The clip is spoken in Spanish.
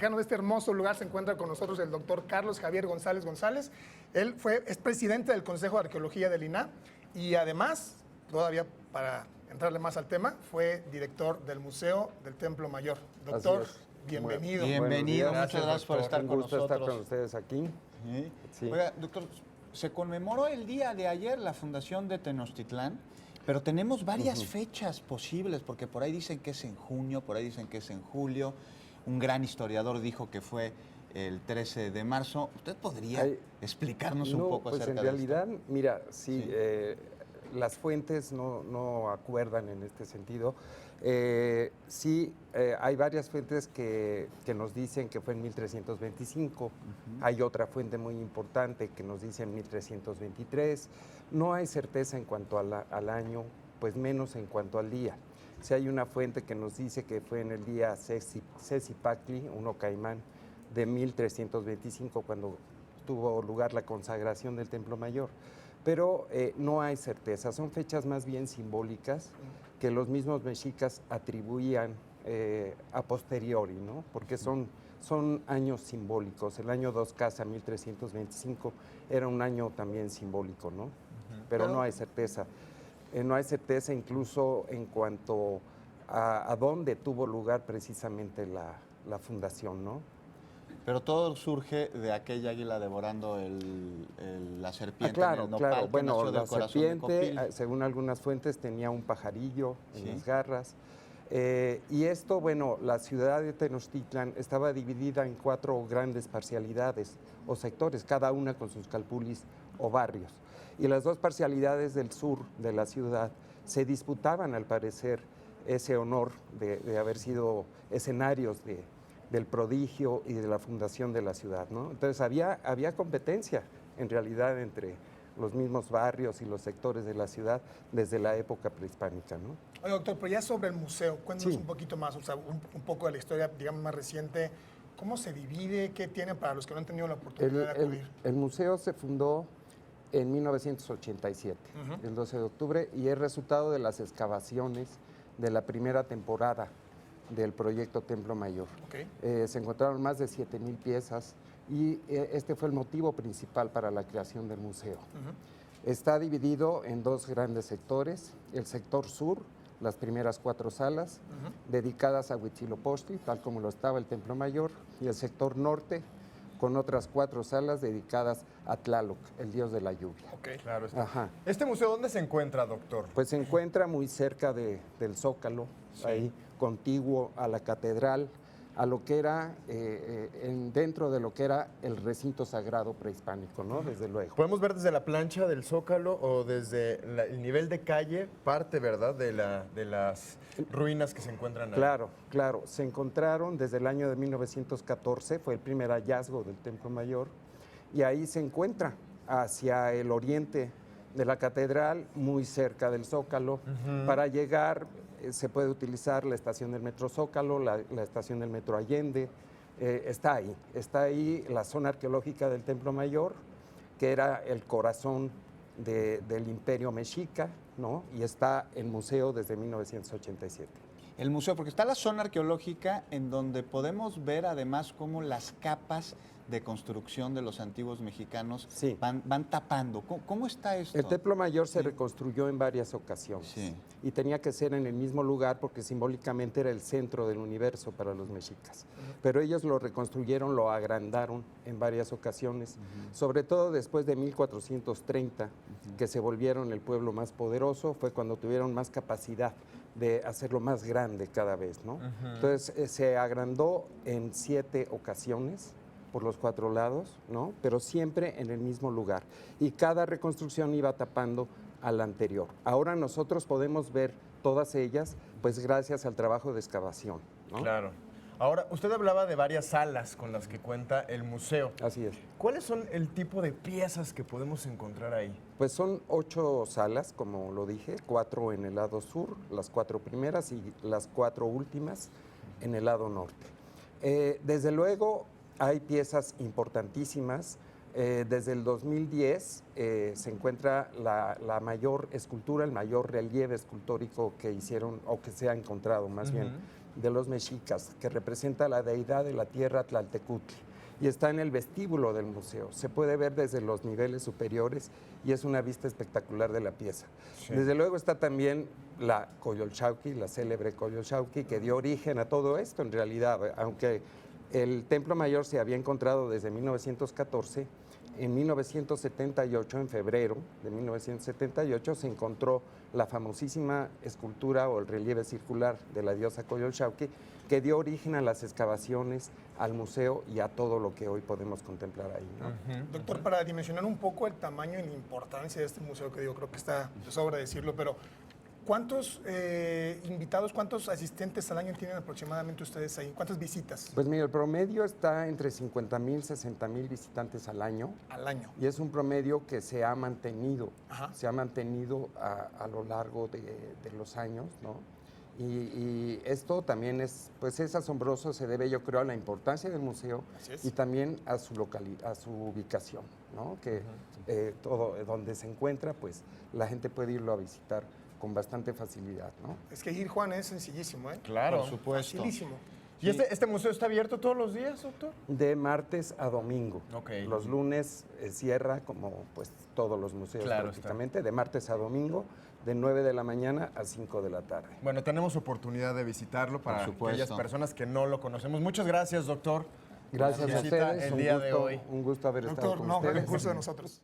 platicarnos de este hermoso lugar se encuentra con nosotros el doctor Carlos Javier González González. Él es presidente del Consejo de Arqueología del INAH y además, todavía para entrarle más al tema, fue director del Museo del Templo Mayor. Doctor, bienvenido. Bienvenido, muchas gracias por estar con nosotros. estar con ustedes aquí. Sí. Oiga, doctor, se conmemoró el día de ayer la fundación de Tenochtitlán, pero tenemos varias fechas posibles, porque por ahí dicen que es en junio, por ahí dicen que es en julio. Un gran historiador dijo que fue el 13 de marzo. ¿Usted podría explicarnos un poco acerca de esto? En realidad, mira, sí. Las fuentes no acuerdan en este sentido. Hay varias fuentes que nos dicen que fue en 1325. Hay otra fuente muy importante que nos dice en 1323. No hay certeza en cuanto al año, pues menos en cuanto al día. Si hay una fuente que nos dice que fue en el día Sesipactli, uno Caimán, de 1325, cuando tuvo lugar la consagración del Templo Mayor. Pero no hay certeza, son fechas más bien simbólicas que los mismos mexicas atribuían a posteriori, ¿no? Porque son años simbólicos. El año 2 Casa, 1325, era un año también simbólico, ¿no? Pero no hay certeza. No hay certeza incluso en cuanto a dónde tuvo lugar precisamente la fundación, ¿no? Pero todo surge de aquella águila devorando la serpiente en el nopal, claro. Bueno, nació del la corazón de serpiente, Copil. según algunas fuentes, tenía un pajarillo en las garras. Y esto, bueno, la ciudad de Tenochtitlan estaba dividida en 4 grandes parcialidades o sectores, cada una con sus calpulis o barrios. Y las 2 parcialidades del sur de la ciudad se disputaban, al parecer, ese honor de haber sido escenarios del prodigio y de la fundación de la ciudad, ¿no? Entonces había competencia, en realidad, entre los mismos barrios y los sectores de la ciudad desde la época prehispánica, ¿no? Oye, doctor, pero ya sobre el museo, cuéntanos un poquito más, o sea, un poco de la historia, digamos, más reciente. ¿Cómo se divide? ¿Qué tiene para los que no han tenido la oportunidad de acudir? El museo se fundó en 1987, el 12 de octubre, y es resultado de las excavaciones de la primera temporada del proyecto Templo Mayor. Se encontraron más de 7,000 piezas y este fue el motivo principal para la creación del museo. Está dividido en 2 grandes sectores: el sector sur, las primeras 4 salas dedicadas a Huitzilopochtli, tal como lo estaba el Templo Mayor, y el sector norte, con otras 4 salas dedicadas a Tlaloc, el dios de la lluvia. Claro está. ¿Este museo dónde se encuentra, doctor? Pues se encuentra muy cerca del Zócalo, ahí contiguo a la catedral, a lo que era, dentro de lo que era el recinto sagrado prehispánico, ¿no? Desde luego. Podemos ver desde la plancha del Zócalo o desde el nivel de calle, parte, ¿verdad?, de las ruinas que se encuentran ahí. Claro. Se encontraron desde el año de 1914, fue el primer hallazgo del Templo Mayor, y ahí se encuentra hacia el oriente de la catedral, muy cerca del Zócalo. Para llegar se puede utilizar la estación del Metro Zócalo, la estación del Metro Allende. Está ahí la zona arqueológica del Templo Mayor, que era el corazón del Imperio Mexica, ¿no? Y está el museo desde 1987. El museo, porque está la zona arqueológica en donde podemos ver además cómo las capas de construcción de los antiguos mexicanos van tapando. ¿Cómo está esto? El Templo Mayor se reconstruyó en varias ocasiones y tenía que ser en el mismo lugar porque simbólicamente era el centro del universo para los mexicas. Pero ellos lo reconstruyeron, lo agrandaron en varias ocasiones, sobre todo después de 1430, que se volvieron el pueblo más poderoso, fue cuando tuvieron más capacidad de hacerlo más grande cada vez, ¿no? Entonces se agrandó en 7 ocasiones por los 4 lados, ¿no? Pero siempre en el mismo lugar. Y cada reconstrucción iba tapando a la anterior. Ahora nosotros podemos ver todas ellas, pues gracias al trabajo de excavación, ¿no? Claro. Ahora, usted hablaba de varias salas con las que cuenta el museo. Así es. ¿Cuáles son el tipo de piezas que podemos encontrar ahí? Pues son 8 salas, como lo dije, 4 en el lado sur, las 4 primeras y las 4 últimas en el lado norte. Desde luego hay piezas importantísimas. Desde el 2010 se encuentra la mayor escultura, el mayor relieve escultórico que hicieron, o que se ha encontrado más bien, de los mexicas, que representa la deidad de la tierra Tlaltecutli. Y está en el vestíbulo del museo. Se puede ver desde los niveles superiores y es una vista espectacular de la pieza. Desde luego está también la Coyolxauhqui, la célebre Coyolxauhqui, que dio origen a todo esto en realidad, aunque el Templo Mayor se había encontrado desde 1914, en 1978, en febrero de 1978, se encontró la famosísima escultura o el relieve circular de la diosa Coyolxauhqui, que dio origen a las excavaciones, al museo y a todo lo que hoy podemos contemplar ahí, ¿no? Doctor, para dimensionar un poco el tamaño y la importancia de este museo, que yo creo que está de sobra decirlo, pero ¿cuántos invitados, cuántos asistentes al año tienen aproximadamente ustedes ahí? ¿Cuántas visitas Pues mira, el promedio está entre 50,000 y 60,000 visitantes al año. al año? Y es un promedio que se ha mantenido, Ajá. se ha mantenido a lo largo de los años, ¿no? Y esto también es, pues es asombroso, se debe yo creo a la importancia del museo Así es. y también a su a su ubicación, ¿no? Que todo donde se encuentra, pues la gente puede irlo a visitar con bastante facilidad, ¿no? Es que ir, Juan, es sencillísimo, ¿eh? Claro. Por supuesto. Facilísimo. ¿Y este museo está abierto todos los días, doctor? De martes a domingo. Ok. Los lunes cierra, como pues todos los museos Claro, prácticamente, de martes a domingo, de 9 de la mañana a 5 de la tarde. Bueno, tenemos oportunidad de visitarlo para supuesto. aquellas personas que no lo conocemos. Muchas gracias, doctor. Gracias a Visita ustedes. el día de hoy. Un gusto haber estado Doctor, con no, fue el ustedes. curso de nosotros.